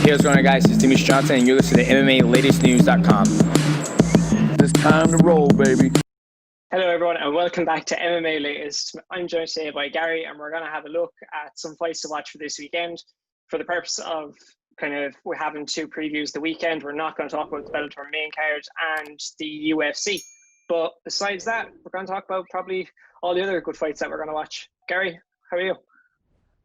Hey, what's going on, guys? It's Dimitri Johnson, and you're listening to MMALatestNews.com. It's time to roll, baby. Hello, everyone, and welcome back to MMA Latest. I'm joined today by Gary, and we're going to have a look at some fights to watch for this weekend. For the purpose of we're having two previews the weekend, we're not going to talk about the Bellator main card and the UFC. But besides that, we're going to talk about probably all the other good fights that we're going to watch. Gary, how are you?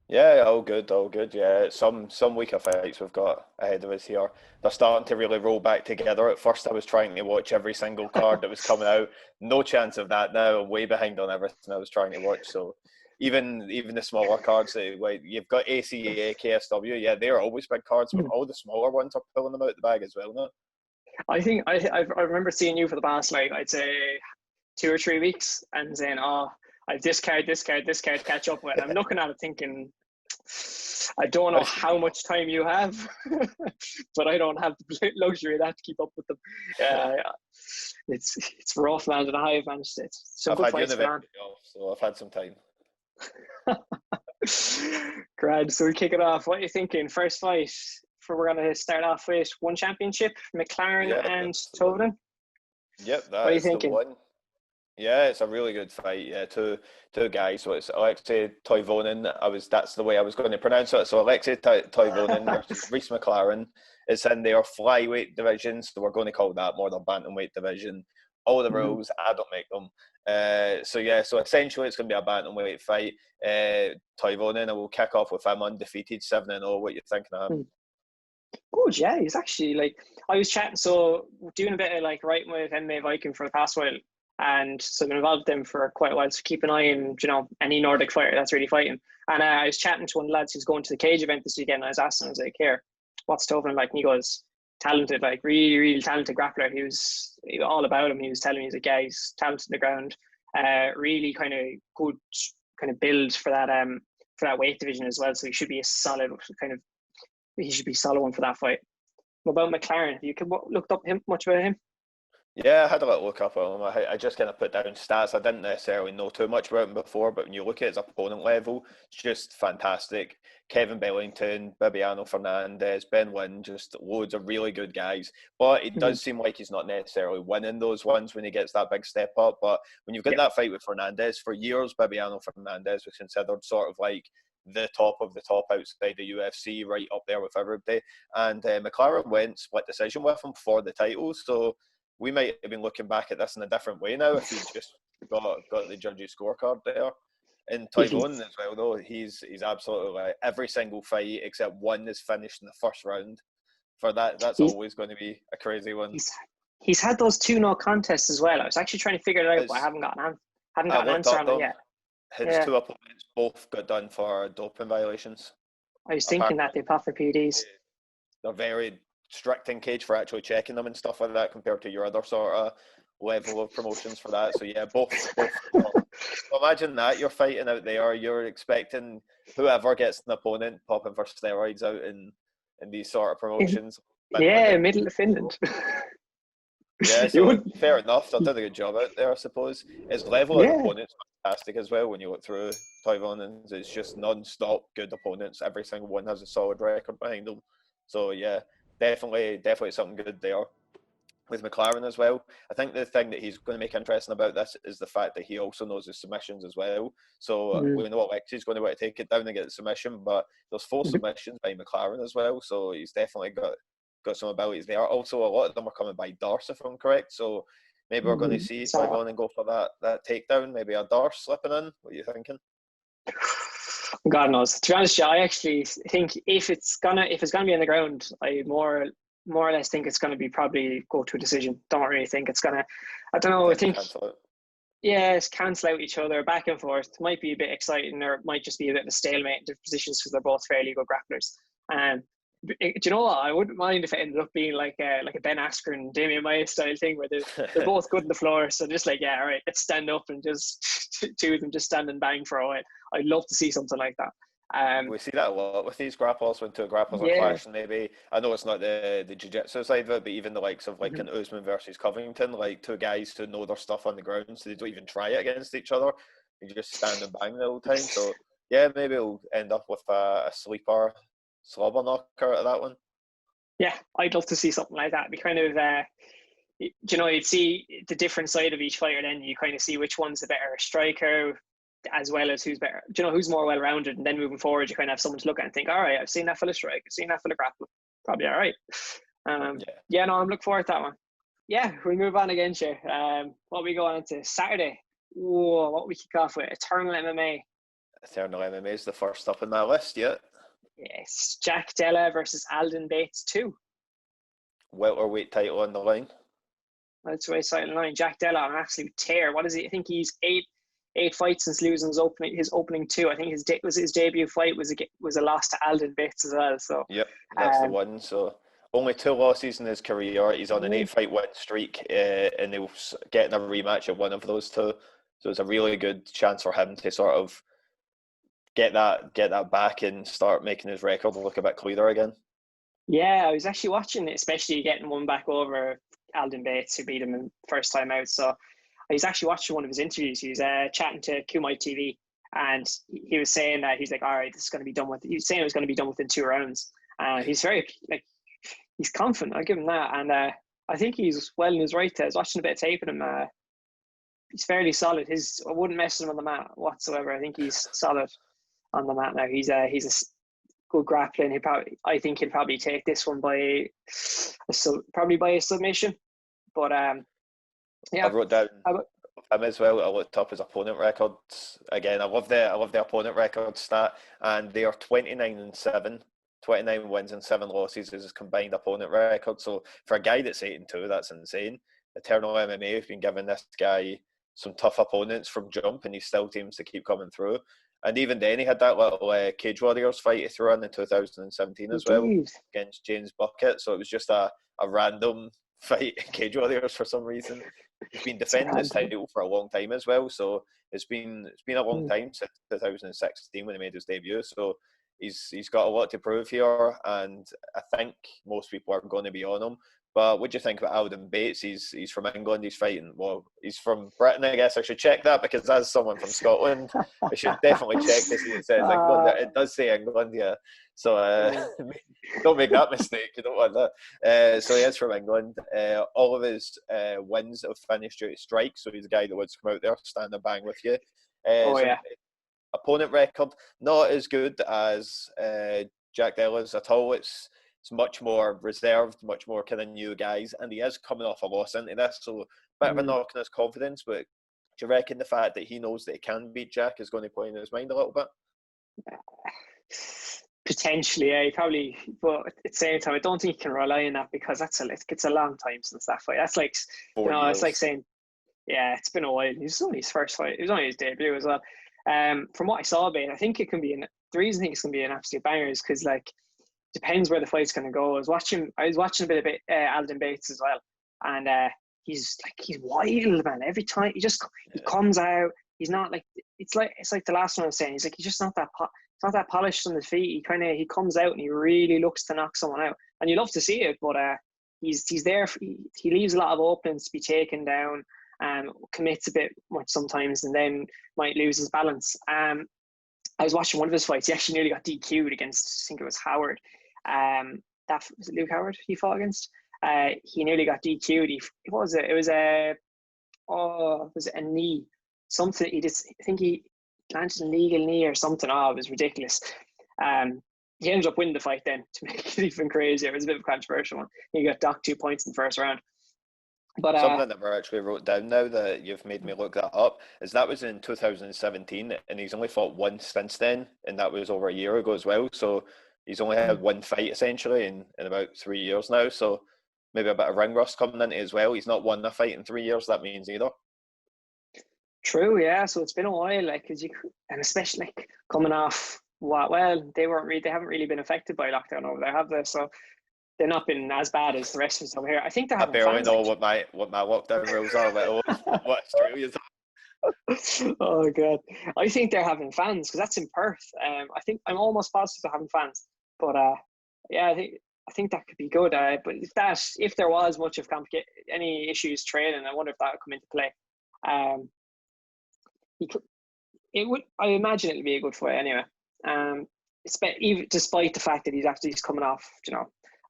Yeah, all good. Yeah, some weaker fights we've got ahead of us here. They're starting to really roll back together. At first, I was trying to watch every single card that was coming out. No chance of that now. I'm way behind on everything I was trying to watch. So even the smaller cards, like you've got ACA, KSW. Yeah, they're always big cards, but all the smaller ones are pulling them out the bag as well now. I think I remember seeing you for the past, I'd say 2 or 3 weeks, and saying, "Oh, I've this card to catch up with." I'm looking at it thinking, I don't know how much time you have, but I don't have the luxury of that to keep up with them. It's rough, man, and a hive, man. It's some good fights going on. So I've had some time. Grand. So we kick it off. What are you thinking? First fight, we're going to start off with one championship, McLaren and Tovin. Yep, what are you thinking? The one. Yeah, it's a really good fight. Yeah, two guys. So it's Alexei Toivonen. That's the way I was going to pronounce it. So Alexei Toivonen versus Reece McLaren. It's in their flyweight division, so we're going to call that more the bantamweight division. All the rules, I don't make them. So essentially it's going to be a bantamweight fight. Toivonen, I will kick off with him undefeated, 7-0. What you thinking of him? Good, yeah. He's actually I was chatting, so doing a bit of writing with MMA Viking for the past while. And so I've been involved with them for quite a while. So keep an eye on, any Nordic fighter that's really fighting. And I was chatting to one of the lads who's going to the cage event this weekend. And I was asking him, I was like, "Here, what's Tovin like?" And he goes, "Talented, really, really talented grappler." He was all about him. He was telling me, he's like, "Yeah, he's talented on the ground. Really kind of good kind of build for that weight division as well. So he should be a solid he should be a solid one for that fight." What about McLaren? Have you looked up much about him? Yeah, I had a little look up on him. I just kind of put down stats. I didn't necessarily know too much about him before, but when you look at his opponent level, it's just fantastic. Kevin Bellington, Bibiano Fernandez, Ben Lynn, just loads of really good guys. But it does seem like he's not necessarily winning those ones when he gets that big step up. But when you've got that fight with Fernandez, for years, Bibiano Fernandez was considered sort of like the top of the top outside the UFC, right up there with everybody. And McLaren went split decision with him for the title. So we might have been looking back at this in a different way now if he just got the judges' scorecard there. And Toivonen as well, though, he's absolutely every single fight except one is finished in the first round. For that, that's always going to be a crazy one. He's had those 2-0 contests as well. I was actually trying to figure it out, but I haven't got an answer on it yet. His two opponents both got done for doping violations. I was thinking that they pop for PEDs. They're very strict in cage for actually checking them and stuff like that compared to your other sort of level of promotions for that. So yeah, both. Imagine that you're fighting out there, you're expecting whoever gets an opponent popping for steroids out in these sort of promotions. Middle of Finland. Yeah, so fair enough. They'll do a good job out there, I suppose. His level of opponents fantastic as well when you look through Toivonen. It's just non-stop good opponents. Every single one has a solid record behind them. So yeah, definitely something good there. With McLaren as well, I think the thing that he's going to make interesting about this is the fact that he also knows his submissions as well. So we know Alexi's going to want to take it down and get the submission, but there's 4 submissions by McLaren as well. So he's definitely got some abilities there. Also, a lot of them are coming by Darce, if I'm correct. So maybe we're going to see Toivonen go for that takedown. Maybe a Darce slipping in. What are you thinking? God knows. To be honest, I actually think if it's gonna be on the ground, I more or less think it's gonna be probably go to a decision. Don't really think it's gonna. I don't know. I think it's cancel out each other back and forth. It might be a bit exciting, or it might just be a bit of a stalemate in different positions because they're both fairly good grapplers. Do you know what? I wouldn't mind if it ended up being like a Ben Askren, Damian Maia style thing where they're both good on the floor. So just all right, let's stand up and just two of them just stand and bang for a while. I'd love to see something like that. We see that a lot with these grapplers when two grapplers are clashing. Maybe I know it's not the jiu-jitsu side of it, but even the likes of an Usman versus Covington, like two guys who know their stuff on the ground, so they don't even try it against each other. You just stand and bang the whole time. So yeah, maybe it'll end up with a sleeper slobber knocker out of that one. Yeah, I'd love to see something like that. Be kind of, you'd see the different side of each fighter. Then you kind of see which one's the better striker, as well as who's better, who's more well-rounded. And then moving forward, you kind of have someone to look at and think, all right, I've seen that fella strike, I've seen that fella grapple, probably all right. No, I'm looking forward to that one. Yeah, we move on again, sure. What we go on to Saturday? Whoa, what we kick off with? Eternal MMA. Eternal MMA is the first up on my list, yeah. Yes, Jack Della versus Alden Bates 2. Welterweight title on the line. That's right, side line. Jack Della on an absolute tear. What is he? I think he's eight fights since losing his opening 2. I think his debut fight was a loss to Alden Bates as well. So yep, that's the one. So only 2 losses in his career. He's on an 8-fight win streak, and he'll getting a rematch of one of those 2. So it's a really good chance for him to sort of get that back and start making his record look a bit clearer again. Yeah, I was actually watching it, especially getting one back over Alden Bates, who beat him in first time out. So I was actually watching one of his interviews. He was chatting to Caoilte TV, and he was saying that he's like, all right, this is going to be done with. He was saying it was going to be done within 2 rounds. He's very he's confident. I'll give him that, and I think he's well in his right. I was watching a bit of tape of him. He's fairly solid. I wouldn't mess with him on the mat whatsoever. I think he's solid on the mat now. He's a good grappling. I think he'll probably take this one by a submission. But yeah, I wrote down him as well. I looked up his opponent records again. I love the opponent record stat, and they are 29-7. 29 wins and 7 losses is his combined opponent record. So for a guy that's 8-2, that's insane. Eternal MMA have been giving this guy some tough opponents from jump, and he still seems to keep coming through. And even then, he had that little Cage Warriors fight he threw in 2017 as well against James Bucket. So it was just a random fight in Cage Warriors for some reason. He's been defending his title for a long time as well. So it's been a long time since 2016 when he made his debut. So he's got a lot to prove here, and I think most people are going to be on him. But what do you think about Alden Bates? He's from England. He's fighting. Well, he's from Britain. I guess I should check that, because as someone from Scotland, I should definitely check to see it says England. It does say England, yeah. So don't make that mistake. You don't want that. So he is from England. All of his wins have finished due to strikes. So he's a guy that would come out there, stand and bang with you. Opponent record not as good as Jack Della's at all. It's much more reserved, much more kind of new guys, and he is coming off a loss into this, so a bit of a knock on his confidence. But do you reckon the fact that he knows that he can beat Jack is going to play in his mind a little bit? Potentially, yeah, probably. But at the same time, I don't think you can rely on that, because it's a long time since that fight. That's like, it's like saying, yeah, it's been a while. It was only his first fight. It was only his debut as well. From what I saw of it, I think it can be the reason I think it's going to be an absolute banger is because, like, depends where the fight's going to go. I was watching a bit of Alden Bates as well, and he's wild, man. Every time he comes out, he's not like it's like the last one I was saying. He's just not that polished on the feet. He comes out and he really looks to knock someone out, and you love to see it. But he's there. He leaves a lot of openings to be taken down. Commits a bit much sometimes, and then might lose his balance. I was watching one of his fights. He actually nearly got DQ'd against, I think it was Howard. Was it Luke Howard he fought against? He nearly got DQ'd. What was it? It was was it a knee? Something I think he landed an illegal knee or something. It was ridiculous. He ended up winning the fight then, to make it even crazier. It was a bit of a controversial one. He got docked 2 points in the first round. But something that I actually wrote down now that you've made me look that up is that was in 2017, and he's only fought once since then, and that was over a year ago as well. So he's only had one fight essentially in about 3 years now. So maybe a bit of ring rust coming into it as well. He's not won a fight in 3 years. That means either. True, yeah. So it's been a while, and especially coming off they haven't really been affected by lockdown over there, have they? So they've not been as bad as the rest of us over here. I think they're having fans. I barely know what my lockdown rules are, what Australia's. Oh god, I think they're having fans because that's in Perth. I think I'm almost positive they're having fans, but yeah, I think that could be good. But if there was much of any issues training, I wonder if that would come into play. I imagine it'll be a good fight anyway. Even despite the fact that he's coming off,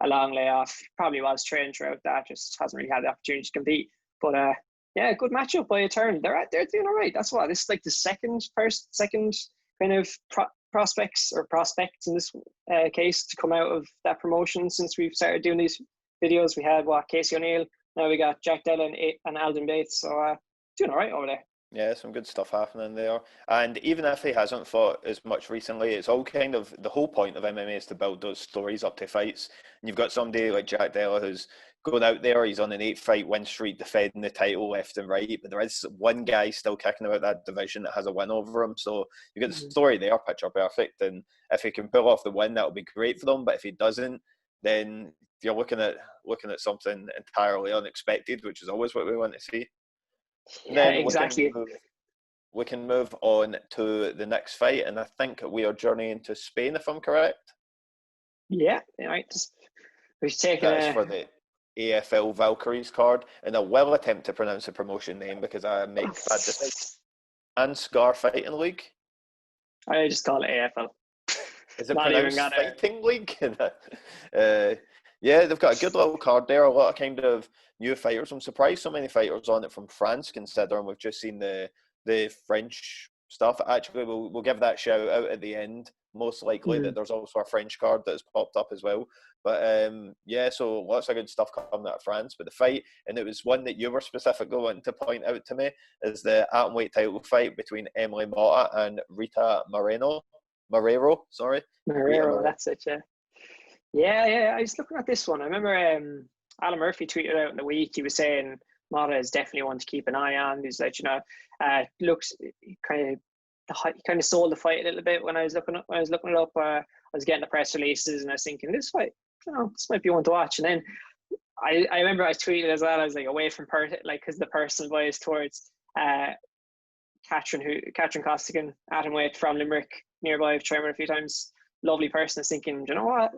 a long layoff. Probably was training throughout that, just hasn't really had the opportunity to compete. But yeah, good matchup by a turn. They're doing all right. That's why this is like the second kind of prospects in this case to come out of that promotion since we've started doing these videos. We had Casey O'Neill. Now we got Jack Della and Alden Bates. So doing all right over there. Yeah, some good stuff happening there. And even if he hasn't fought as much recently, it's all kind of, the whole point of MMA is to build those stories up to fights. And you've got somebody like Jack Della who's going out there, he's on an 8-fight win streak, defending the title left and right, but there is one guy still kicking about that division that has a win over him. So you get the story there, picture perfect. And if he can pull off the win, that'll be great for them. But if he doesn't, then you're looking at something entirely unexpected, which is always what we want to see. Yeah, then exactly. We can move on to the next fight, and I think we are journeying to Spain, if I'm correct. Yeah, right. We've taken That's for the AFL Valkyries card, and I will attempt to pronounce the promotion name because I make bad decisions. And Scar Fighting League. I just call it AFL. Is it pronounced Fighting League? Yeah, they've got a good little card there. A lot of kind of new fighters. I'm surprised so many fighters on it from France, considering we've just seen the French stuff. Actually, we'll give that shout out at the end. Most likely that there's also a French card that's popped up as well. But yeah, so lots of good stuff coming out of France. But the fight, and it was one that you were specifically wanting to point out to me, is the atomweight title fight between Emily Motta and Rita Marrero, sorry. Marrero, that's it, yeah. Yeah, I was looking at this one. I remember Alan Murphy tweeted out in the week, he was saying Motta is definitely one to keep an eye on. He's like, looks kind of sold the fight a little bit when I was looking it up. I was getting the press releases and I was thinking, this fight, this might be one to watch. And then I remember I tweeted as well, I was like, away from because the personal bias towards Katrin Costigan, atomweight from Limerick, nearby. I've tried her a few times. Lovely person. I was thinking, you know what?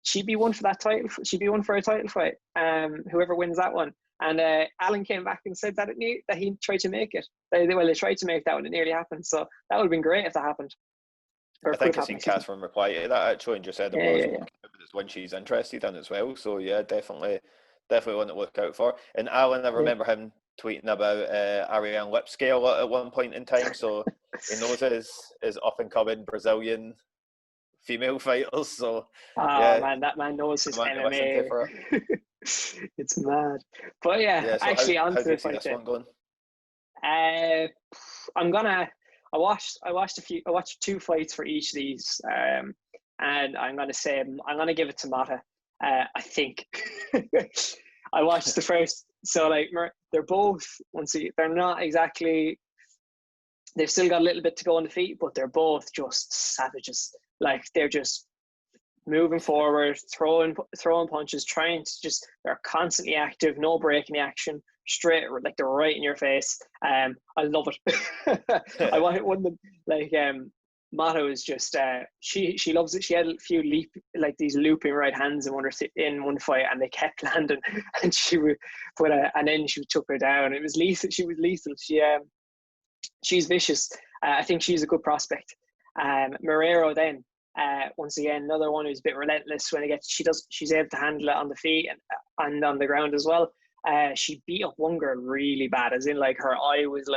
She'd be one for that title. She'd be one for a title fight. Whoever wins that one. And Alan came back and said that he tried to make it. They tried to make that one. It nearly happened. So that would have been great if that happened. I think I've seen Catherine reply to that actually and just said it's one she's interested in as well. So yeah, definitely one to look out for. And Alan, I remember him tweeting about Ariane Lipscale at one point in time. So he knows his up and coming Brazilian female fighters. So man, that man knows his MMA. It's mad. But so actually on to the fight. I watched 2 fights for each of these, and I'm gonna give it to Motta. I think I watched the first. So they're both, they're not exactly. They've still got a little bit to go on the feet, but they're both just savages. They're just moving forward, throwing punches, they're constantly active, no break in the action, straight, they're right in your face. I love it. I want it. One of them, Motta is just, she loves it. She had a few these looping right hands in one fight, and they kept landing, and she would and then she took her down. It was lethal. She was lethal. She's vicious. I think she's a good prospect. Marrero then, once again, another one who's a bit relentless when she's able to handle it on the feet and on the ground as well. She beat up one girl really bad, as in her eye was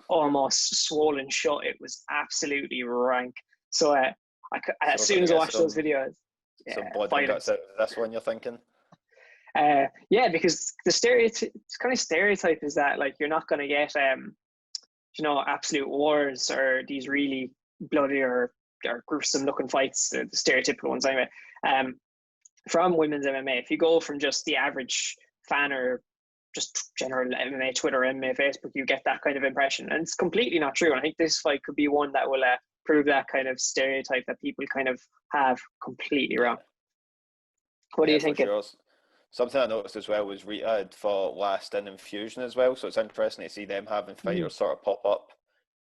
almost swollen shut. It was absolutely rank. So as soon as I watched those videos, that's one you're thinking. Because the stereotype is that you're not going to get absolute wars or these really bloody or gruesome looking fights, the stereotypical ones anyway, from women's MMA. If you go from just the average fan or just general MMA Twitter, MMA Facebook, you get that kind of impression, and it's completely not true. And I think this fight could be one that will prove that kind of stereotype that people kind of have completely wrong. What do you think? Sure. Something I noticed as well was Rita had fought last in Infusion as well, so it's interesting to see them having fighters sort of pop up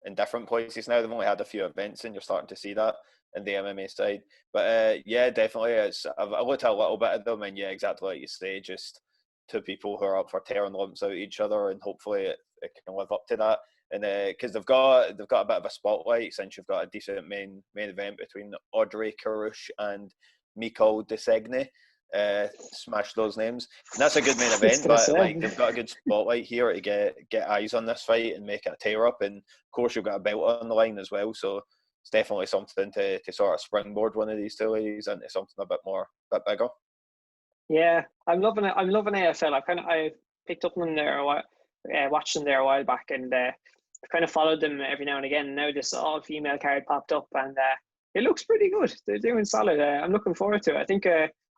in different places now. They've only had a few events, and you're starting to see that in the MMA side. But definitely, I looked at a little bit of them, and exactly like you say, just 2 people who are up for tearing lumps out each other, and hopefully it can live up to that. And because they've got a bit of a spotlight since you've got a decent main event between Audrey Karouche and Mikol Desegne. Smash those names, and that's a good main I was event. gonna But say. like they've got a good spotlight here to get eyes on this fight and make it a tear up. And of course, you've got a belt on the line as well, so it's definitely something to sort of springboard one of these two ladies into something a bit bigger. Yeah, I'm loving it. I'm loving AFL. I picked up them there, watched them there a while back, and I've kind of followed them every now and again. Now this all female card popped up, and it looks pretty good. They're doing solid. I'm looking forward to it. I think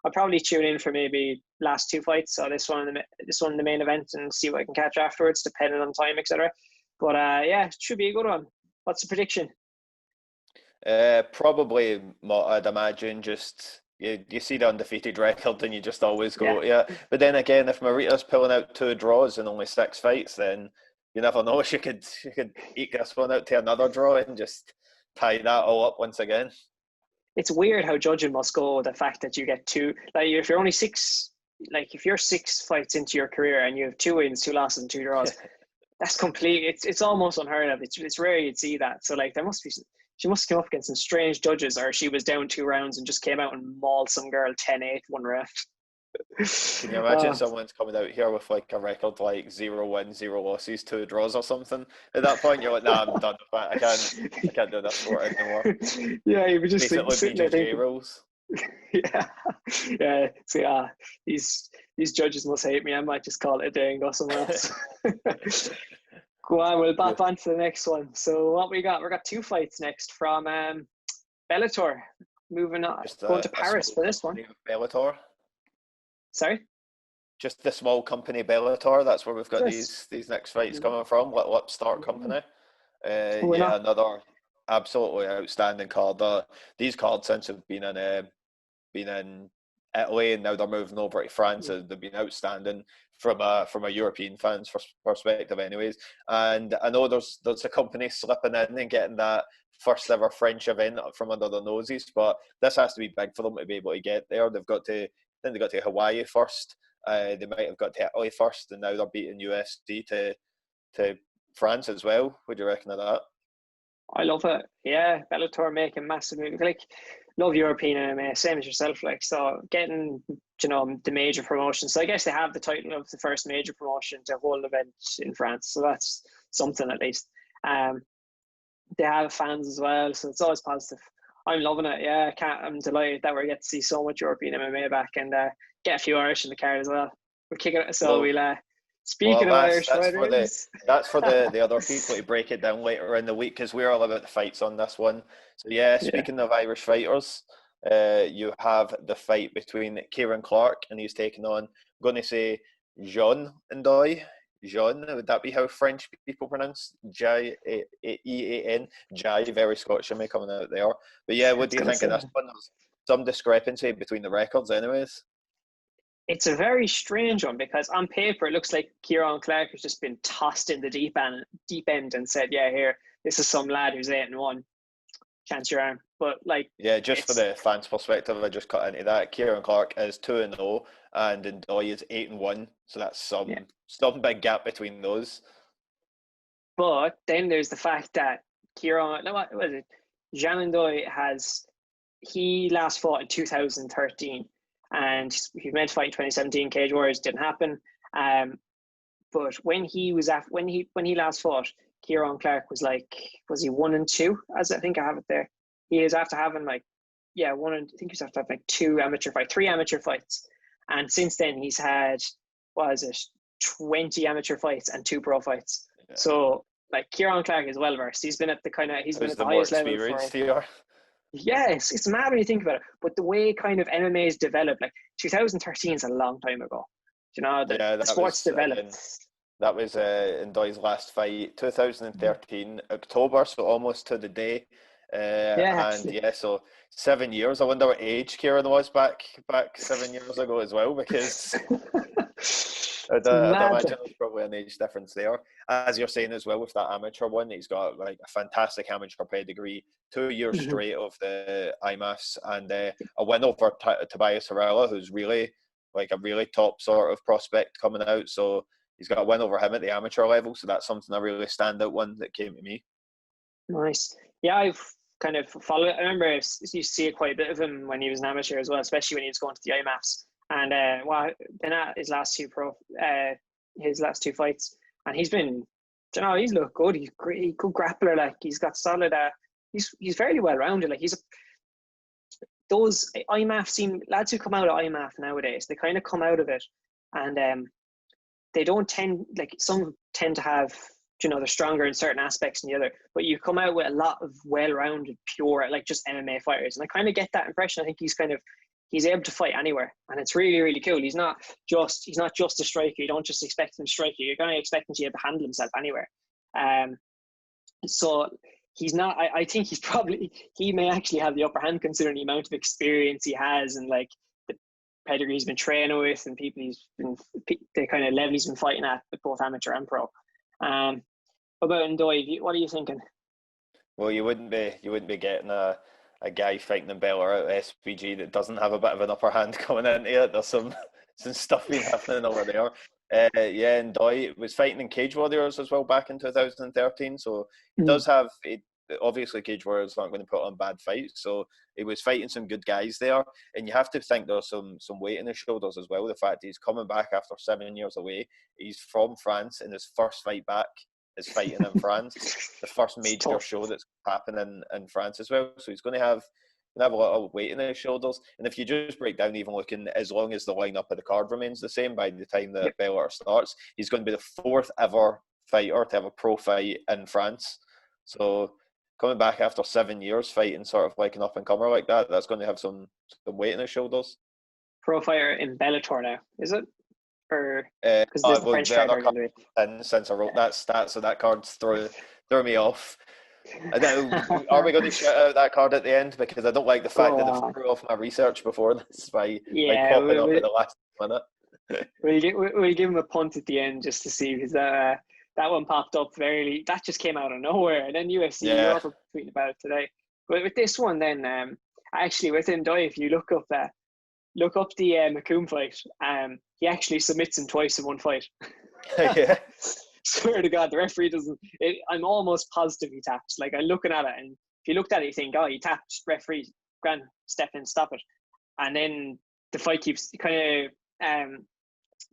I'll probably tune in for maybe last two fights, so this one in the main event, and see what I can catch afterwards, depending on time, etc. But yeah, it should be a good one. What's the prediction? Probably, I'd imagine, just you see the undefeated record and you just always go, yeah. But then again, if Marita's pulling out 2 draws in only 6 fights, then you never know. She could eke this one out to another draw and just tie that all up once again. It's weird how judging must go, the fact that you get 2, like if you're only 6, like if you're 6 fights into your career and you have 2 wins, 2 losses, and 2 draws, that's complete. It's almost unheard of. It's rare you'd see that. So like she must come up against some strange judges, or she was down 2 rounds and just came out and mauled some girl 10-8 one round. Can you imagine someone's coming out here with like a record like 0 wins, 0 losses, 2 draws or something? At that point, you're like, nah, I'm done with that. I can't do that sport anymore. Yeah, you were just sitting there thinking, rules. yeah. So these judges must hate me. I might just call it a day and go somewhere else. Go on, we'll bop on to the next one. So what we got? We got 2 fights next from Bellator. Moving on, going to Paris for this one. Bellator. Sorry? Just the small company Bellator. That's where we've got these next fights coming from. Little upstart company. Another absolutely outstanding card. These cards since have been in Italy and now they're moving over to France. They've been outstanding from a European fan's perspective, anyways. And I know there's a company slipping in and getting that first ever French event from under their noses, but this has to be big for them to be able to get there. They got to Hawaii first. They might have got to Italy first, and now they're beating USD to France as well. What do you reckon of that? I love it. Yeah, Bellator making massive moves. Like, love European MMA, same as yourself. Like, so getting the major promotion. So I guess they have the title of the first major promotion to hold an event in France. So that's something at least. They have fans as well, so it's always positive. I'm loving it. Yeah, I'm delighted that we get to see so much European MMA back and get a few Irish in the card as well. We're kicking it. So speaking of Irish fighters, that's for the other people to break it down later in the week, because we're all about the fights on this one. So speaking of Irish fighters, you have the fight between Kieran Clark, and he's taking on, I'm going to say, Jean Ndoye. Jean, would that be how French people pronounce J-E-A-N? Jai, very Scottish of me coming out there. But yeah, what do you think of this one? There's some discrepancy between the records anyways. It's a very strange one, because on paper it looks like Kieran Clark has just been tossed in the deep end and said, yeah, here, this is some lad who's 8-1. Chance your arm. But like, yeah, just for the fans' perspective, I just cut into that. Kieran Clark is 2-0 and Ndoye is 8-1, so that's some big gap between those. But then there's the fact that Kieran, what was it? Jean Ndoye he last fought in 2013, and he meant to fight in 2017. Cage Warriors didn't happen. But when he last fought, Kieran Clark was he 1-2? As I think I have it there. He is after having I think he's after having 3 amateur fights, and since then he's had 20 amateur fights and 2 pro fights. Yeah. So like, Kieran Clark is well versed. He's been at the highest level. Yes, it's mad when you think about it. But the way kind of MMA is developed, like 2013 is a long time ago. The sport's developed. That was Ndoye's last fight, 2013 October, so almost to the day. So 7 years. I wonder what age Kieran was back 7 years ago as well, because I'd imagine there's probably an age difference there. As you're saying as well, with that amateur one, he's got like a fantastic amateur pedigree, 2 years straight of the IMAFs, and a win over Tobias Harrella, who's really like a really top sort of prospect coming out. So he's got a win over him at the amateur level, so that's something a really standout one that came to me. Nice. Yeah, kind of follow it. I remember I used to see quite a bit of him when he was an amateur as well, especially when he was going to the IMAFs. And then at his last two fights, and he's been, he's looked good. He's great, good grappler. Like he's got solid. He's fairly well rounded. Like those IMAF lads who come out of IMAF nowadays, they kind of come out of it, and they don't tend, like some tend to have, they're stronger in certain aspects than the other, but you come out with a lot of well-rounded, pure, like just MMA fighters. And I kind of get that impression. I think he's able to fight anywhere, and it's really, really cool. He's not just a striker. You don't just expect him to strike you. You're going to expect him to be able to handle himself anywhere. So he's not, I think he may actually have the upper hand considering the amount of experience he has and like the pedigree he's been training with and the kind of level he's been fighting at both amateur and pro. About Ndoye, what are you thinking? Well, you wouldn't be getting a guy fighting in Bellator out of SBG that doesn't have a bit of an upper hand coming into it. There's some stuff been happening over there. And Ndoye was fighting in Cage Warriors as well back in 2013, so he does have it. Obviously, Cage Warriors aren't going to put on bad fights, so he was fighting some good guys there. And you have to think there's some weight in his shoulders as well. The fact he's coming back after 7 years away. He's from France, and his first fight back is fighting in France. The first major show that's happening in France as well. So he's going to have a lot of weight in his shoulders. And if you just break down, even looking, as long as the lineup of the card remains the same by the time the Bellator starts, he's going to be the fourth ever fighter to have a pro fight in France. So coming back after 7 years fighting sort of like an up-and-comer like that, that's going to have some weight in his shoulders. Pro fighter in Bellator now, is it? Or because there's the French card since I wrote that stat, so that card's threw me off. Are we going to shout out that card at the end? Because I don't like the fact that they threw off my research before this by popping up at the last minute. We'll give him a punt at the end just to see, because that one popped up very. That just came out of nowhere, and then UFC. You're also tweeting about it today. But with this one, then actually with Ndoye, if you look up the McComb fight, he actually submits him twice in one fight. Yeah. Swear to God, the referee doesn't. I'm almost positive he tapped. Like, I'm looking at it, and if you looked at it, you think, oh, he tapped. Referee, grand, step in, stop it. And then the fight keeps kind of,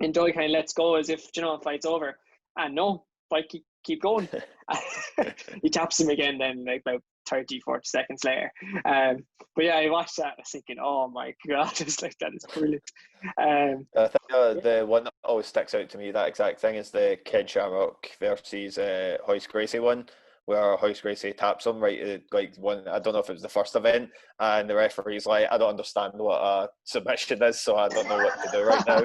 Ndoye kind of lets go as if, fight's over. And no, fight keep going. He taps him again then, like about 30, 40 seconds later. But yeah, I watched that, I was thinking, oh my God, it's like, that is brilliant. I think the one that always sticks out to me, that exact thing, is the Ken Shamrock versus Hoist Gracie one, where Hoist Gracie taps him like one, I don't know if it was the first event, and the referee's like, I don't understand what a submission is, so I don't know what to do right now.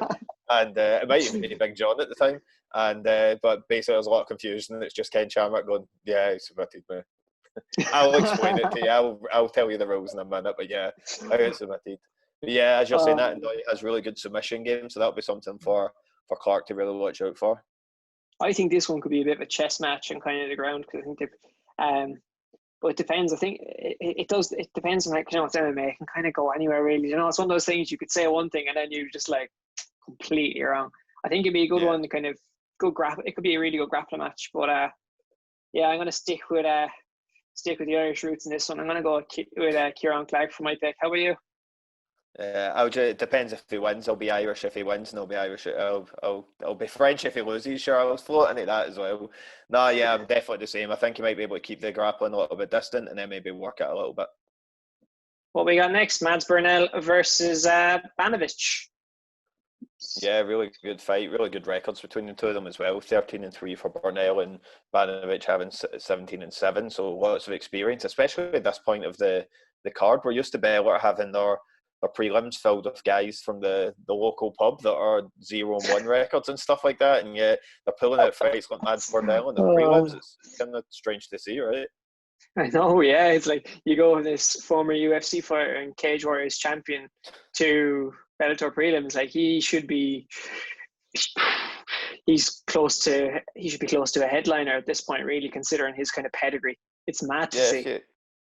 And it might even be Big John at the time. And but basically there's a lot of confusion, and it's just Ken Shamrock going, yeah, he submitted me. I'll explain it to you. I'll tell you the rules in a minute, but yeah, I get submitted. But yeah, as you're saying, that Ndoye has really good submission game, so that'll be something for Clark to really watch out for. I think this one could be a bit of a chess match and kind of the ground, because I think but it depends. I think it does. It depends on, like, it's MMA. It can kind of go anywhere, really. It's one of those things you could say one thing and then you just like completely wrong. I think it'd be a good one to kind of good grapple. It could be a really good grappling match. But yeah, I'm gonna stick with the Irish roots in this one. I'm gonna go with Kieran Clark for my pick. How about you? It depends if he wins. I'll be Irish if he wins, and I'll be Irish. I'll be French if he loses. Sure, I was floating at that as well. No, yeah, I'm definitely the same. I think he might be able to keep the grappling a little bit distant, and then maybe work it a little bit. What we got next? Mads Burnell versus Banovic. Yeah, really good fight. Really good records between the two of them as well. 13-3 for Burnell, and Banovic having 17-7. So lots of experience, especially at this point of the card. We're used to Bellator having their prelims filled with guys from the local pub that are 0-1 records and stuff like that. And yeah, they're pulling out fights like Mads Burnell in the prelims. It's kind of strange to see, right? I know, yeah. It's like you go with this former UFC fighter and Cage Warriors champion to Bellator prelims. Like, he should be close to a headliner at this point, really, considering his kind of pedigree. It's mad to see.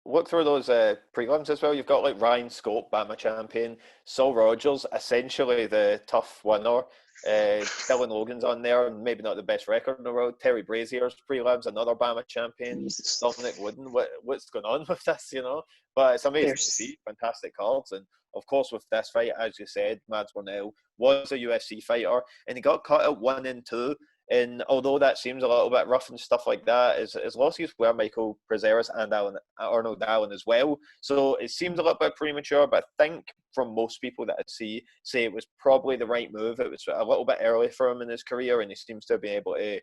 look through those prelims as well. You've got like Ryan Scope, BAMMA champion, Saul Rogers, essentially the tough winner. Dylan Logan's on there, maybe not the best record in the world. Terry Brazier's prelims, another BAMMA champion. Jesus. Dominic Wooden, what's going on with this, you know? But it's amazing to see, fantastic cards. And of course, with this fight, as you said, Mads Burnell was a UFC fighter, and he got cut at 1 and 2. And although that seems a little bit rough and stuff like that, his losses were Michael Prazeres and Arnold Allen as well. So it seems a little bit premature, but I think from most people that I see, say it was probably the right move. It was a little bit early for him in his career, and he seems to be able to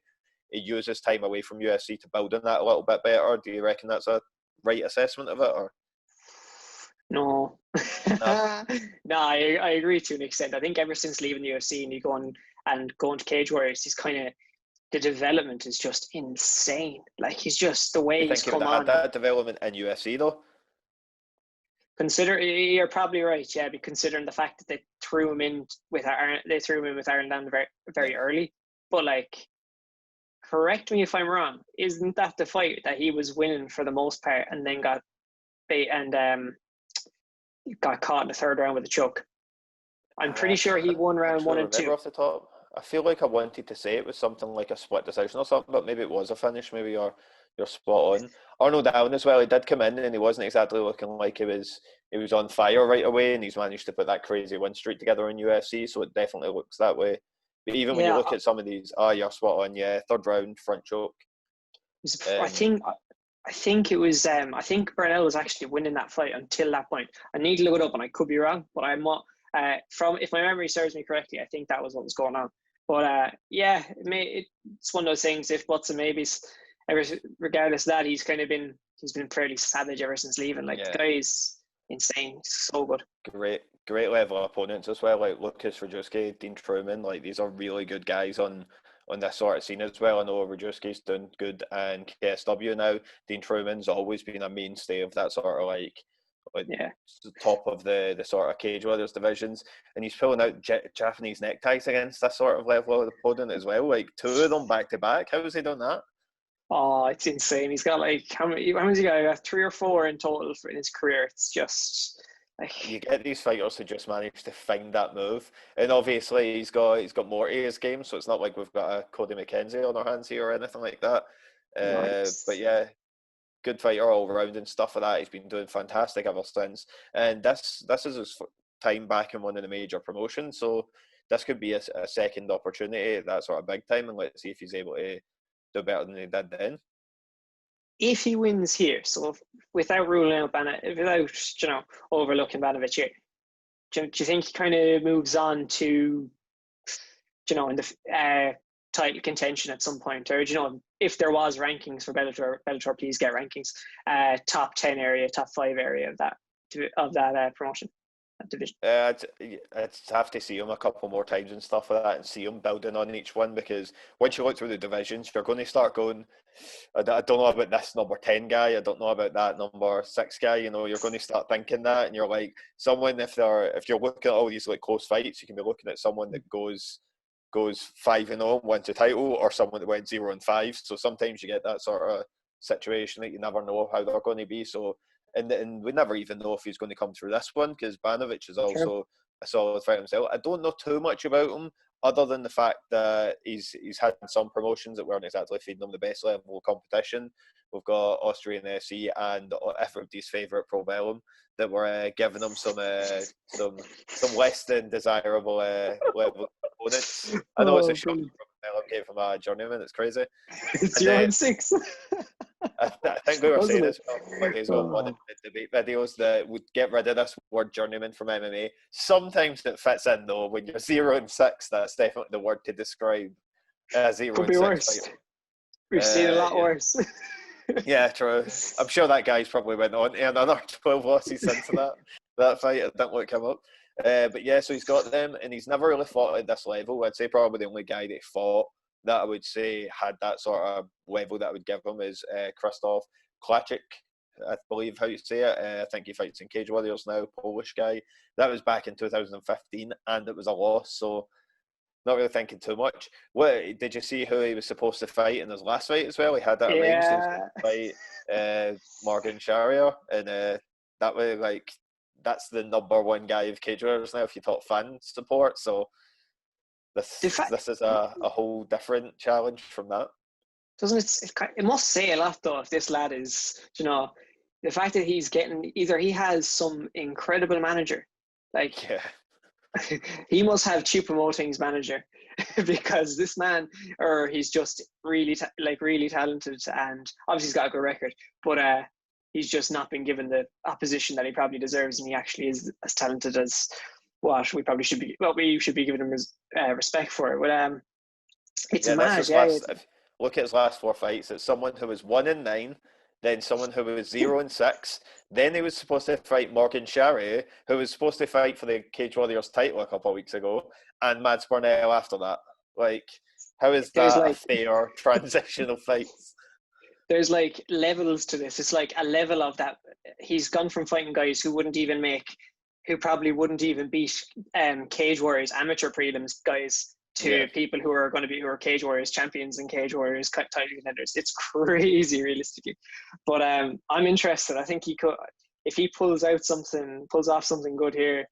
use his time away from UFC to build on that a little bit better. Do you reckon that's a right assessment of it? Or No. No. No, I agree to an extent. I think ever since leaving the UFC and going to Cage Warriors, he's kind of, the development is just insane. Like, he's just, the way you he's think he would come have on. had that development in UFC though? You're probably right, yeah, but considering the fact that they threw him in with Iron down very, very early. But like, correct me if I'm wrong, isn't that the fight that he was winning for the most part and then got caught in the third round with a choke? I'm pretty sure he won round 1 and 2. Off the top, I feel like I wanted to say it was something like a split decision or something, but maybe it was a finish. Maybe you're spot on. Arnold Allen as well. He did come in and he wasn't exactly looking like he was on fire right away, and he's managed to put that crazy win streak together in UFC. So it definitely looks that way. But even when you look at some of these, you're spot on. Yeah, third round front choke. I think it was. I think Burnell was actually winning that fight until that point. I need to look it up, and I could be wrong, but I'm not. If my memory serves me correctly, I think that was what was going on. But yeah, it's one of those things. If buts and maybes. Regardless of that, he's been fairly savage ever since leaving. Like, the guy is insane. He's so good. Great level opponents as well. Like Lucas Rajewski, Dean Truman. Like, these are really good guys on this sort of scene as well. I know Rajewski's doing good, and KSW now. Dean Truman's always been a mainstay of that sort of like top of the sort of Cage Warriors divisions, and he's pulling out Japanese neckties against this sort of level of opponent as well. Like, 2 of them back to back. How has he done that? Oh, it's insane. He's got like, how many's he got? 3 or 4 in total in his career. It's just like, you get these fighters who just manage to find that move, and obviously he's got more to his game, so it's not like we've got a Cody McKenzie on our hands here or anything like that. nice. But yeah, good fighter all round and stuff like that. He's been doing fantastic ever since, and this is his time back in one of the major promotions, so this could be a second opportunity at that sort of big time, and let's see if he's able to do better than he did then. If he wins here, so without ruling out without overlooking Banovic here, do you think he kind of moves on to in the title contention at some point, or if there was rankings for Bellator, please get rankings, top 10 area, top 5 area of that promotion, that division? I'd have to see him a couple more times and stuff like that, and see him building on each one, because once you look through the divisions, you're going to start going, I don't know about this number 10 guy, I don't know about that number 6 guy. You're going to start thinking that, and you're like, someone, if you're looking at all these like close fights, you can be looking at someone that goes 5-0, wins a title, or someone that went 0-5. So sometimes you get that sort of situation that you never know how they're going to be. So and we never even know if he's going to come through this one, because Banovic is also a solid fighter himself. I don't know too much about him, other than the fact that he's had some promotions that weren't exactly feeding him the best level of competition. We've got Austrian SC and everybody's favourite Pro Bellum that were giving him some less than desirable level opponents. I know it's a shock. Bellum gave him a journeyman. It's crazy. It's 0-6. I think we were saying this when he's on one of the debate videos that would get rid of this word journeyman from MMA. Sometimes it fits in though. When you're 0-6, that's definitely the word to describe 0-6. Could be worse. We've seen a lot worse. Yeah, true. I'm sure that guy's probably went on to another 12 losses since that fight. It didn't look him up. But yeah, so he's got them, and he's never really fought at this level. I'd say probably the only guy that he fought that I would say had that sort of level that I would give him is Krzysztof Klaczyk, I believe how you say it. I think he fights in Cage Warriors now, Polish guy. That was back in 2015, and it was a loss. So not really thinking too much. What did you see who he was supposed to fight in his last fight as well? He had that arranged. He was Yeah. going to fight Morgan Sharia, and that way, like, that's the number one guy of cage warriors now if you talk fan support. So this is a whole different challenge from that. Doesn't it must say a lot though if this lad is, you know, the fact that he's getting, either he has some incredible manager, like Yeah. he must have Cheap Promoting's manager because this man, or he's just really really talented, and obviously he's got a good record, but he's just not been given the opposition that he probably deserves, and he actually is as talented as what we should be giving him respect for it. But it's mad, yeah. Look at his last 4 fights. It's someone who was 1-9, then someone who was 0-6. Then he was supposed to fight Morgan Sherry, who was supposed to fight for the Cage Warriors title a couple of weeks ago, and Mads Burnell after that. Like, how is that a fair transition of fights? There's like levels to this. It's like a level of that. He's gone from fighting guys who probably wouldn't even beat Cage Warriors amateur prelims guys to people who are Cage Warriors champions and Cage Warriors title contenders. It's crazy, realistically. But I'm interested. I think he could, if he pulls off something good here.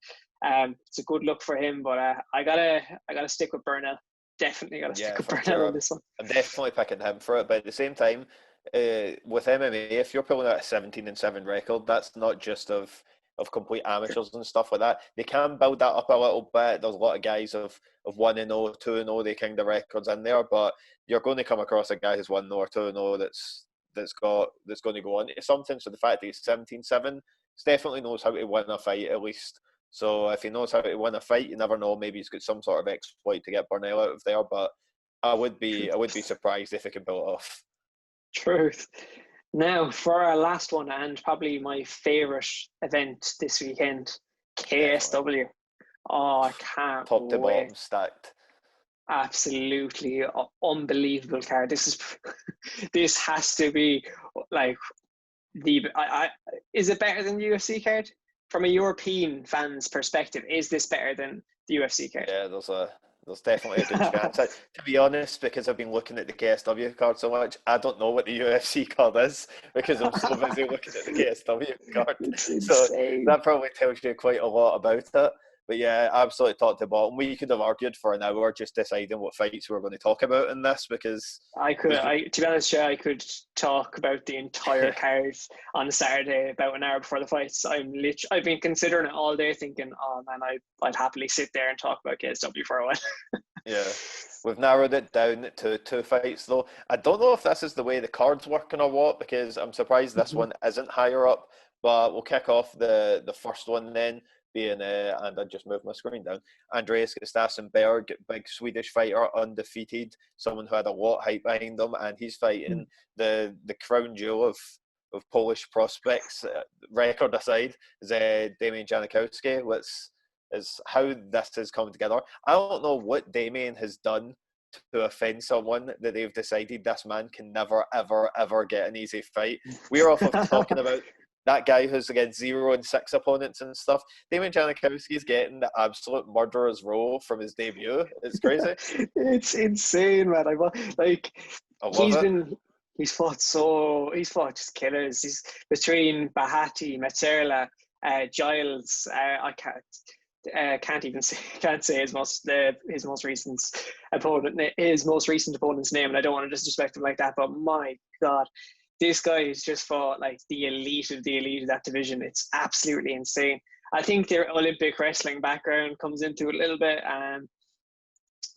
It's a good look for him. But I gotta stick with Burnell. Definitely gotta stick with Burnell on this one. I'm definitely picking him for it. But at the same time, with MMA, if you're pulling out a 17-7 record, that's not just of complete amateurs and stuff like that. They can build that up a little bit. There's a lot of guys of 1-0, 2-0, they kind of records in there, but you're going to come across a guy who's 1-0 or 2-0 that's going to go on to something. So the fact that he's 17-7, he definitely knows how to win a fight at least. So if he knows how to win a fight, you never know. Maybe he's got some sort of exploit to get Burnell out of there. But I would be surprised if he could pull it off. Truth. Now, for our last one, and probably my favourite event this weekend, KSW. Oh, I can't Top to wait. bottom stacked. Absolutely unbelievable card. This has to be like is it better than the UFC card? From a European fan's perspective, is this better than the UFC card? Yeah, there's definitely a good chance. To be honest, because I've been looking at the KSW card so much, I don't know what the UFC card is because I'm so busy looking at the KSW card. So that probably tells you quite a lot about it. But yeah, absolutely top to bottom. We could have argued for an hour just deciding what fights we were going to talk about in this because to be honest, I could talk about the entire card on Saturday about an hour before the fights. I've been considering it all day, thinking, oh man, I'd happily sit there and talk about KSW for a while. Yeah, we've narrowed it down to 2 fights though. I don't know if this is the way the card's working or what, because I'm surprised this one isn't higher up. But we'll kick off the first one then. Being and I just moved my screen down. Andreas Stahlberg, big Swedish fighter, undefeated, someone who had a lot of hype behind him, and he's fighting the crown jewel of Polish prospects. Record aside, is Damian Janikowski, which is how this has come together. I don't know what Damian has done to offend someone that they've decided this man can never, ever, ever get an easy fight. We're off of talking about that guy who's against 0-6 opponents and stuff. Damian Janikowski is getting the absolute murderer's row from his debut. It's crazy. It's insane, man. He's fought just killers. He's between Bahati, Mazzerla, Giles. I can't say his most recent opponent's name, and I don't want to disrespect him like that. But my God, this guy has just fought like the elite of that division. It's absolutely insane. I think their Olympic wrestling background comes into it a little bit.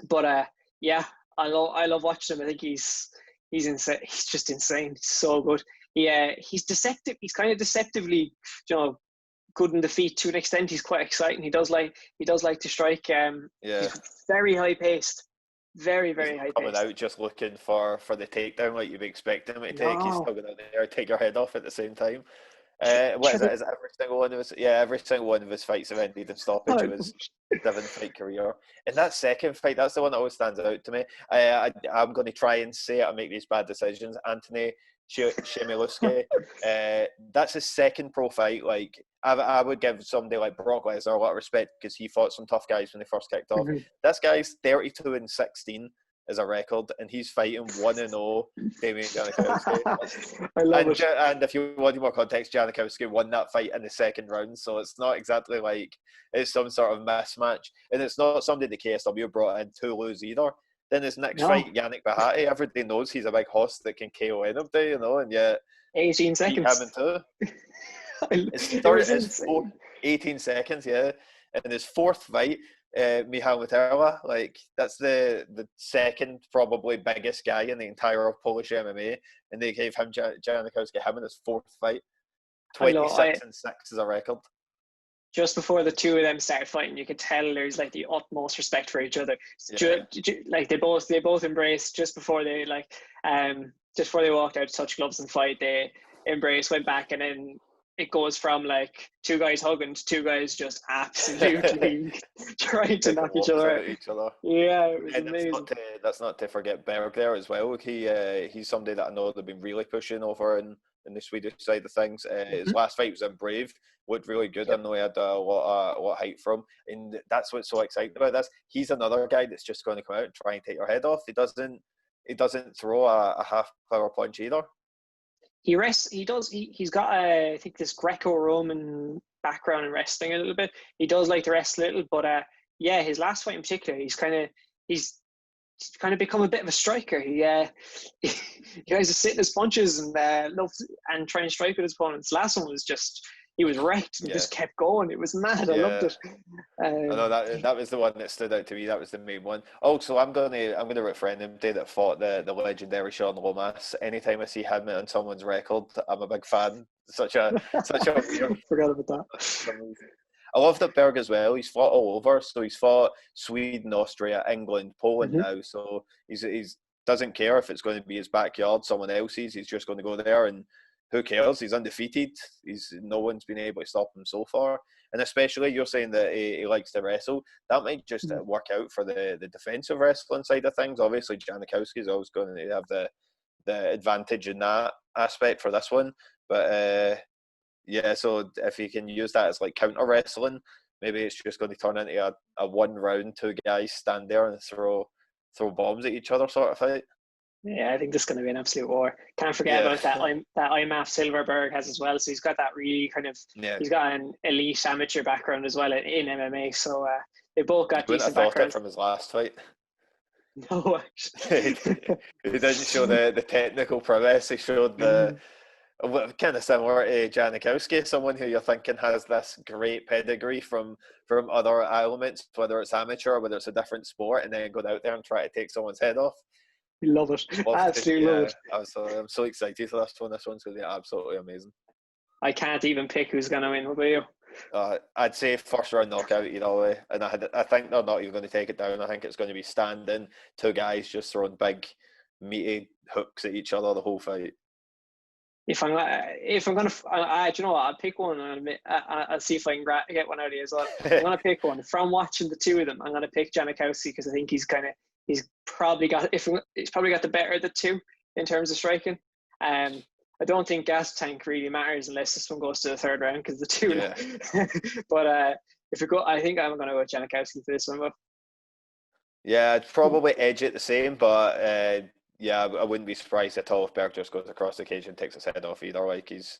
But yeah, I love watching him. I think he's insane. He's just insane. He's so good. He's deceptive. He's kind of deceptively, good in the feet to an extent. He's quite exciting. He does like to strike. He's very high paced. Very, very high coming out just looking for the takedown like you'd be expecting him to take. He's still going out there take your head off at the same time. What is it? Is it every single one of his? Yeah, every single one of his fights have ended in stoppage of his 7-fight career. In that second fight, that's the one that always stands out to me. I'm going to try and say it and make these bad decisions. Anthony Shemiluski. That's his second pro fight. Like, I would give somebody like Brock Lesnar a lot of respect because he fought some tough guys when they first kicked off. This guy's 32-16 as a record, and he's fighting 1-0 Damian Janikowski. I love it. And if you want more context, Janikowski won that fight in the second round, so it's not exactly like it's some sort of mismatch, and it's not somebody the KSW brought in to lose either. Then his next fight, Yannick Bahati, everybody knows he's a big hoss that can KO anybody, and yet 18 seconds. Beat him in two. 18 seconds, yeah. And his fourth fight, Michał Materla, like that's the second probably biggest guy in the entire Polish MMA, and they gave him Janikowski him in his fourth fight. 26-6 is a record. Just before the two of them started fighting, you could tell there's like the utmost respect for each other. Like they both embraced just before they walked out to touch gloves and fight. They embraced, went back, and then it goes from like two guys hugging to two guys just absolutely trying to knock each other out. Yeah, it was amazing. That's not to forget Berg there as well. He's somebody that I know they've been really pushing over in the Swedish side of things. His last fight was in Brave, looked really good. Yep. I know he had a lot of height from, and that's what's so exciting about this. He's another guy that's just going to come out and try and take your head off. He doesn't throw a half power punch either. He's got I think this Greco-Roman background in wrestling a little bit. He does like to wrestle a little, but his last fight in particular, he's kind of become a bit of a striker. He guys are sitting his punches and trying to strike with his opponents. Last one was just, he was wrecked and just kept going. It was mad. I loved it. I know that was the one that stood out to me. That was the main one. Also, I'm gonna refrain him that fought the legendary Sean Lomas. Anytime I see him on someone's record, I'm a big fan. Such a weird. Forgot about that. I love that Berg as well. He's fought all over. So he's fought Sweden, Austria, England, Poland now. So he's doesn't care if it's going to be his backyard, someone else's. He's just going to go there, and who cares? He's undefeated. No one's been able to stop him so far. And especially you're saying that he likes to wrestle. That might just work out for the defensive wrestling side of things. Obviously, Janikowski is always going to have the advantage in that aspect for this one. But so if he can use that as like counter wrestling, maybe it's just going to turn into a 1 round, 2 guys stand there and throw bombs at each other sort of fight. Yeah, I think this is going to be an absolute war. Can't forget about that IMAF Silverberg has as well. So he's got that really kind of he's got an elite amateur background as well in MMA. So they both got decent backgrounds from his last fight. No, he didn't show the technical prowess. He showed the kind of similar to Janikowski, someone who you're thinking has this great pedigree from other elements, whether it's amateur or whether it's a different sport, and then go out there and try to take someone's head off. You love it. Absolutely love it. I'm so excited for this one. This one's going to be absolutely amazing. I can't even pick who's going to win. What about you? I'd say first round knockout either way. And I think they're not even going to take it down. I think it's going to be standing, 2 guys just throwing big, meaty hooks at each other the whole fight. If I'm gonna, do you know what? I'll pick one. I'll see if I can get one out of you as well. I'm gonna pick one from watching the two of them. I'm gonna pick Janikowski because I think he's probably got the better of the two in terms of striking. I don't think gas tank really matters unless this one goes to the 3rd round because the two. Yeah. But if it go, I think I'm gonna go with Janikowski for this one. But yeah, I'd probably edge it the same, but I wouldn't be surprised at all if Berg just goes across the cage and takes his head off either. Like he's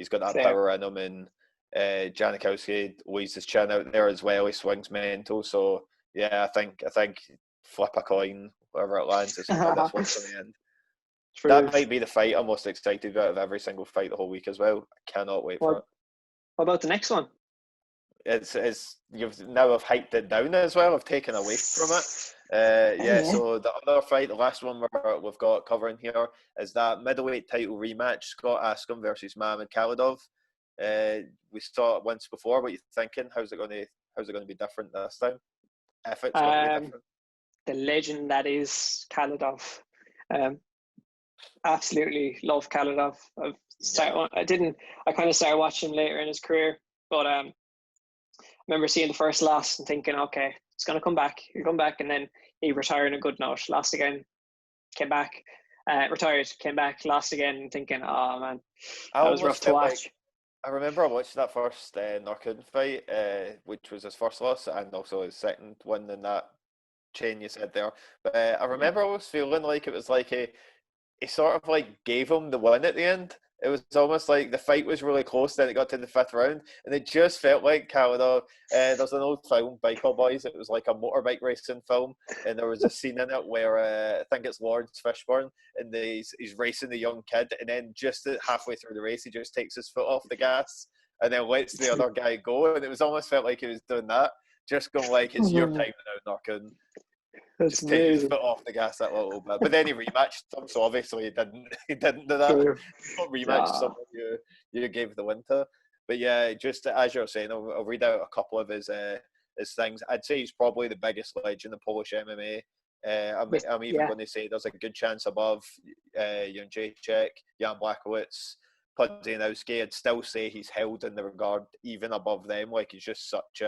got that power in him, and Janikowski weighs his chin out there as well. He swings mental, so yeah, I think flip a coin, wherever it lands. This one's in the end. True. That might be the fight I'm most excited about of every single fight the whole week as well. I cannot wait for it. What about the next one? It's you've now have hyped it down as well. I've taken away from it. So the other fight, the last one we've got covering here is that middleweight title rematch, Scott Askham versus Mohamed Khalidov. We saw it once before. What are you thinking? How's it going to be different this time? If it's going to be different. The legend that is Khalidov. Absolutely love Khalidov. I kind of started watching him later in his career, but I remember seeing the first loss and thinking, okay, it's going to come back. He'll come back, and then he retired on a good note. Lost again, came back. retired, came back, lost again, thinking, oh man, I that was rough almost to felt watch. like I remember I watched that first Nurkin fight, which was his first loss and also his second win in that chain you said there. But I remember always feeling like it was like he sort of like gave him the win at the end. It was almost like the fight was really close, then it got to the fifth round, and it just felt like Khalidov. There's an old film, Bicycle Boys. It was like a motorbike racing film, and there was a scene in it where I think it's Lawrence Fishburne, and he's racing the young kid, and then just halfway through the race, he just takes his foot off the gas, and then lets the other guy go, and it was almost felt like he was doing that, just going like, "It's your time now, Narkin." That's Just take his amazing. foot off the gas that little bit. But then he rematched them, so obviously he didn't. He didn't do that. True. Don't rematch someone you gave the win to. But yeah, just as you're saying, I'll read out a couple of his things. I'd say he's probably the biggest legend in Polish MMA. I'm even going to say there's a good chance above Jacek, Jan Blachowicz, Pudzianowski. I'd still say he's held in the regard even above them. Like he's just such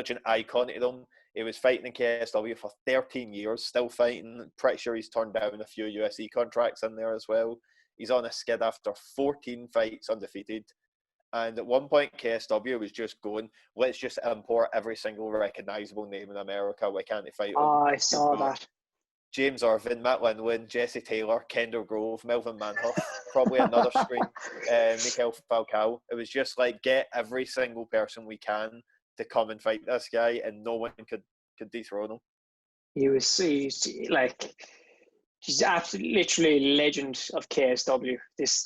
an icon to them. He was fighting in KSW for 13 years, still fighting. Pretty sure he's turned down a few UFC contracts in there as well. He's on a skid after 14 fights undefeated. And at one point, KSW was just going, let's just import every single recognisable name in America. Why can't he fight him? Oh, I saw that. James Irvin, Matt Lindwin, Jesse Taylor, Kendall Grove, Melvin Manhoff, probably another screen, Mikhail Falcao. It was just like, get every single person we can to come and fight this guy, and no one could dethrone him. He's absolutely literally legend of KSW.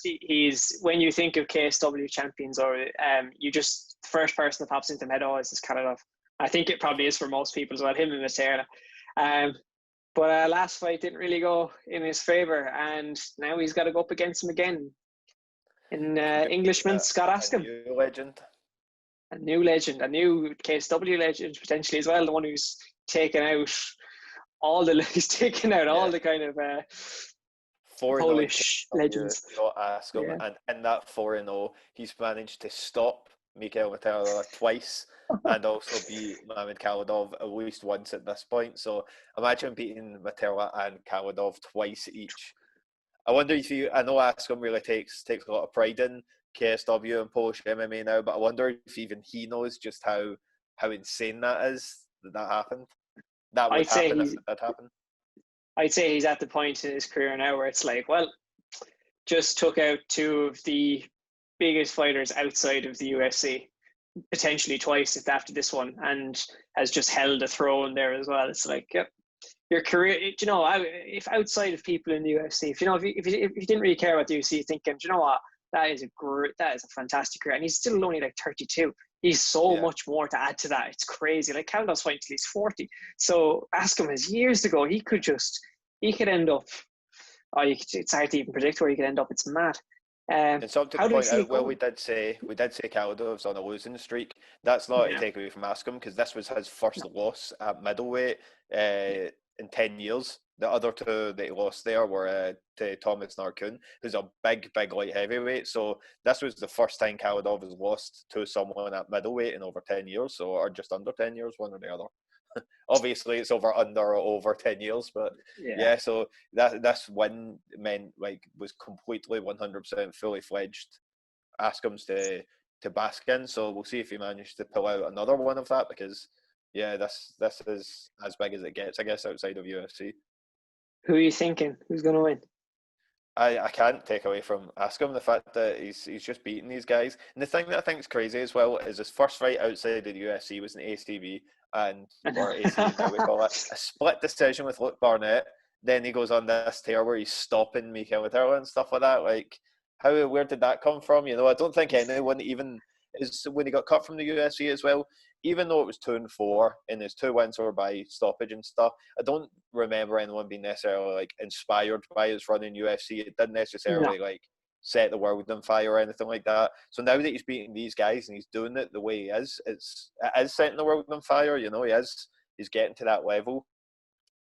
He's when you think of KSW champions, or you just the first person that pops into my head always is Khalidov. I think it probably is for most people as well. Him and Mattera. But last fight didn't really go in his favor, and now he's got to go up against him again. In Englishman Scott Askham, a new legend, a new KSW legend potentially as well. The one who's taken out all the kind of Polish legends. Scott Askham, and in that 4-0, he's managed to stop Mikhail Mattera twice and also beat Mamed Khalidov at least once at this point. So imagine beating Mattera and Khalidov twice each. I wonder if I know Askham really takes a lot of pride in KSW and Polish MMA now, but I wonder if even he knows just how insane that is that happened. That would happen if it did happen. I'd say he's at the point in his career now where it's like, well, just took out two of the biggest fighters outside of the UFC, potentially twice after this one, and has just held a throne there as well. It's like, yep, your career, if outside of people in the UFC, if you didn't really care about the UFC, thinking, what, that is a fantastic career, and he's still only like 32. He's so much more to add to that. It's crazy. Like Khalidov's fighting till he's 40. So Askham has years to go. He could end up. It's hard to even predict where he could end up. It's mad. And something to point out, well, we did say Khalidov's on a losing streak. That's not to take away from Askham, because this was his first loss at middleweight in 10 years. The other two that he lost there were to Thomas Narkun, who's a big light heavyweight. So this was the first time Khalidov has lost to someone at middleweight in over 10 years, or just under 10 years, one or the other. Obviously, it's over 10 years, but so this win was completely 100% fully fledged Askham's to bask in. So we'll see if he managed to pull out another one of that, because this is as big as it gets, I guess, outside of UFC. Who are you thinking? Who's going to win? I can't take away from Askham the fact that he's just beating these guys. And the thing that I think is crazy as well is his first fight outside of the UFC was an ACB, or ACB now we call it, a split decision with Luke Barnett. Then he goes on this tear where he's stopping Mikhail Mattera and stuff like that. Like, where did that come from? I don't think anyone even is, when he got cut from the UFC as well, even though it was 2-4 and his 2 wins were by stoppage and stuff, I don't remember anyone being necessarily like inspired by his run in UFC. It didn't necessarily like set the world on fire or anything like that. So now that he's beating these guys and he's doing it the way he is, it is setting the world on fire. He's getting to that level,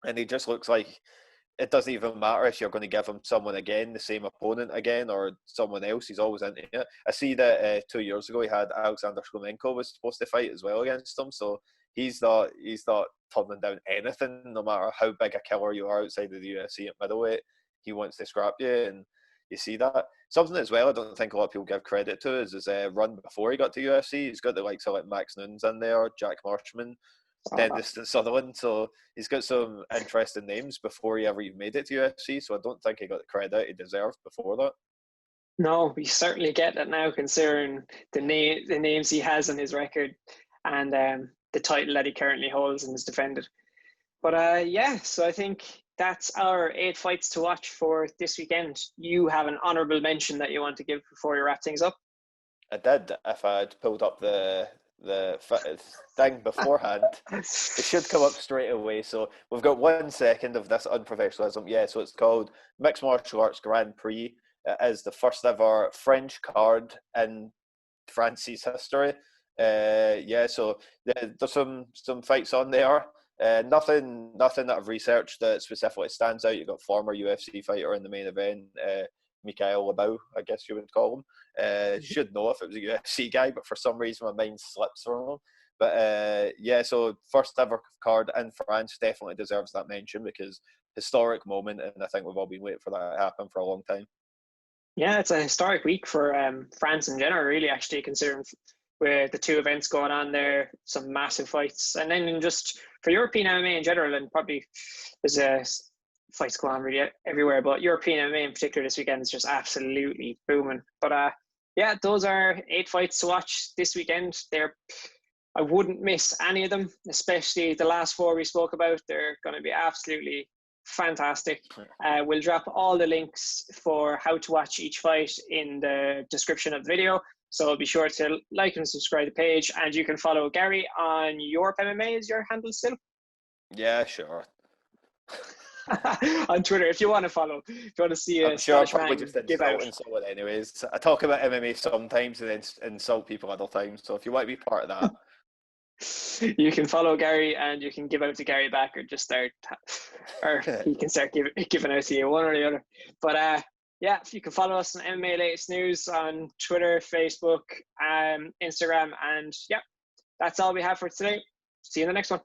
and he just looks like it doesn't even matter if you're going to give him someone again, the same opponent again, or someone else. He's always into it. I see that 2 years ago he had Alexander Shlemenko was supposed to fight as well against him. So he's not turning down anything, no matter how big a killer you are outside of the UFC at middleweight. he wants to scrap you, and you see that. Something as well I don't think a lot of people give credit to is his run before he got to UFC. He's got the likes of like Max Nunes in there, Jack Marshman, Dennis Sutherland. So he's got some interesting names before he ever even made it to UFC. So I don't think he got the credit he deserved before that. No, we certainly get that now, considering the names he has on his record and the title that he currently holds and is defended. But so I think that's our 8 fights to watch for this weekend. You have an honourable mention that you want to give before you wrap things up? I did. If I'd pulled up the thing beforehand, it should come up straight away. So we've got 1 second of this unprofessionalism. Yeah, so it's called Mixed Martial Arts Grand Prix. It is the first ever French card in France's history. So there's some fights on there. Nothing that I've researched that specifically stands out. You've got former UFC fighter in the main event, Mikhail Labau, I guess you would call him. Should know if it was a UFC guy, but for some reason my mind slips from him. But so first ever card in France definitely deserves that mention because historic moment, and I think we've all been waiting for that to happen for a long time. Yeah, it's a historic week for France in general, really, actually, considering with the 2 events going on there, some massive fights. And then just for European MMA in general, and probably there's fights going on really everywhere, but European MMA in particular this weekend is just absolutely booming. But those are 8 fights to watch this weekend. I wouldn't miss any of them, especially the last 4 we spoke about. They're going to be absolutely fantastic. We'll drop all the links for how to watch each fight in the description of the video. So be sure to like and subscribe to the page, and you can follow Gary on Europe MMA. Is your handle still? Yeah, sure. On Twitter, if you want to follow, if you want to see a Scottish man give out. Someone anyways. I talk about MMA sometimes and then insult people other times. So if you want to be part of that, you can follow Gary and you can give out to Gary back, or just start, or he can start giving out to you, one or the other. But if you can follow us on MMA Latest News on Twitter, Facebook, Instagram, and that's all we have for today. See you in the next one.